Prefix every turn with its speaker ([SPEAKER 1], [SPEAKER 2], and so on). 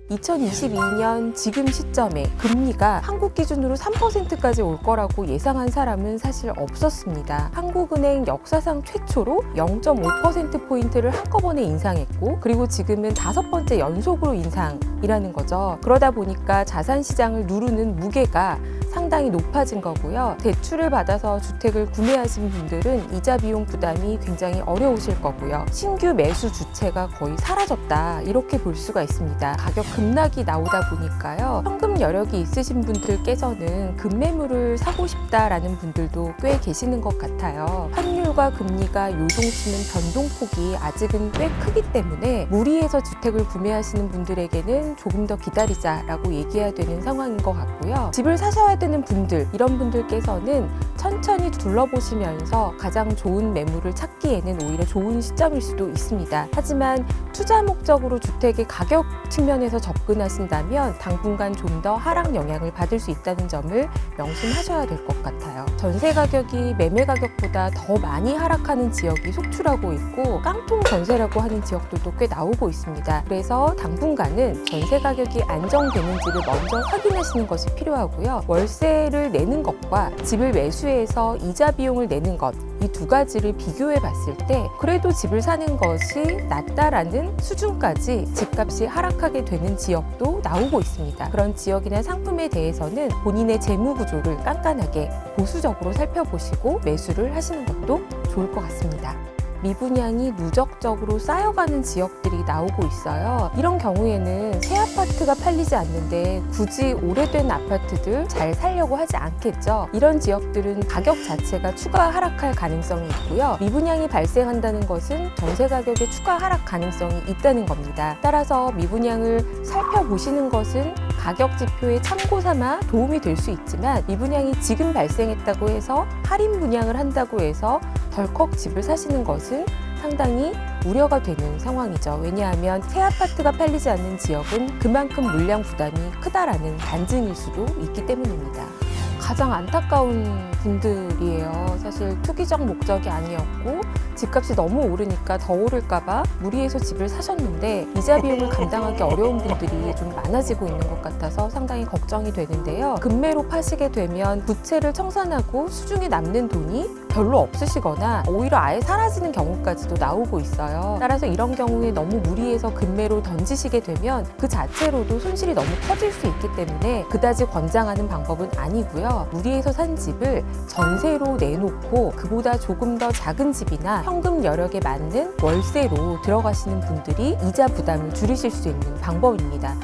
[SPEAKER 1] 2022년 지금 시점에 금리가 한국 기준으로 3%까지 올 거라고 예상한 사람은 사실 없었습니다. 한국은행 역사상 최초로 0.5%포인트를 한꺼번에 인상했고, 그리고 지금은 5번째 연속으로 인상이라는 거죠. 그러다 보니까 자산 시장을 누르는 무게가 상당히 높아진 거고요. 대출을 받아서 주택을 구매하신 분들은 이자 비용 부담이 굉장히 어려우실 거고요. 신규 매수 주체가 거의 사라졌다, 이렇게 볼 수가 있습니다. 가격 급락이 나오다 보니까요, 현금 여력이 있으신 분들께서는 급매물을 사고 싶다라는 분들도 꽤 계시는 것 같아요. 환율과 금리가 요동치는 변동폭이 아직은 꽤 크기 때문에 무리해서 주택을 구매하시는 분들에게는 조금 더 기다리자라고 얘기해야 되는 상황인 것 같고요. 집을 사셔야 되는 분들, 이런 분들께서는 천천히 둘러보시면서 가장 좋은 매물을 찾기에는 오히려 좋은 시점일 수도 있습니다. 하지만 투자 목적으로 주택의 가격 측면에서 접근하신다면 당분간 좀 더 하락 영향을 받을 수 있다는 점을 명심하셔야 될 것 같아요. 전세 가격이 매매 가격보다 더 많이 하락하는 지역이 속출하고 있고, 깡통 전세라고 하는 지역들도 꽤 나오고 있습니다. 그래서 당분간은 전세 가격이 안정되는지를 먼저 확인하시는 것이 필요하고요. 월세를 내는 것과 집을 매수해서 이자 비용을 내는 것, 이 두 가지를 비교해 봤을 때 그래도 집을 사는 것이 낫다라는 수준까지 집값이 하락하게 되는 지역도 나오고 있습니다. 그런 지역이나 상품에 대해서는 본인의 재무 구조를 깐깐하게 보수적으로 살펴보시고 매수를 하시는 것도 좋을 것 같습니다. 미분양이 누적적으로 쌓여가는 지역들이 나오고 있어요. 이런 경우에는 새 아파트가 팔리지 않는데 굳이 오래된 아파트들 잘 살려고 하지 않겠죠. 이런 지역들은 가격 자체가 추가 하락할 가능성이 있고요. 미분양이 발생한다는 것은 전세 가격의 추가 하락 가능성이 있다는 겁니다. 따라서 미분양을 살펴보시는 것은 가격 지표의 참고 삼아 도움이 될 수 있지만, 미분양이 지금 발생했다고 해서 할인 분양을 한다고 해서 덜컥 집을 사시는 것은 상당히 우려가 되는 상황이죠. 왜냐하면 새 아파트가 팔리지 않는 지역은 그만큼 물량 부담이 크다라는 반증일 수도 있기 때문입니다. 가장 안타까운 분들이에요. 사실 투기적 목적이 아니었고 집값이 너무 오르니까 더 오를까봐 무리해서 집을 사셨는데 이자 비용을 감당하기 어려운 분들이 좀 많아지고 있는 것 같아서 상당히 걱정이 되는데요. 급매로 파시게 되면 부채를 청산하고 수중에 남는 돈이 별로 없으시거나 오히려 아예 사라지는 경우까지도 나오고 있어요. 따라서 이런 경우에 너무 무리해서 급매로 던지시게 되면 그 자체로도 손실이 너무 커질 수 있기 때문에 그다지 권장하는 방법은 아니고요. 무리해서 산 집을 전세로 내놓고 그보다 조금 더 작은 집이나 현금 여력에 맞는 월세로 들어가시는 분들이 이자 부담을 줄이실 수 있는 방법입니다.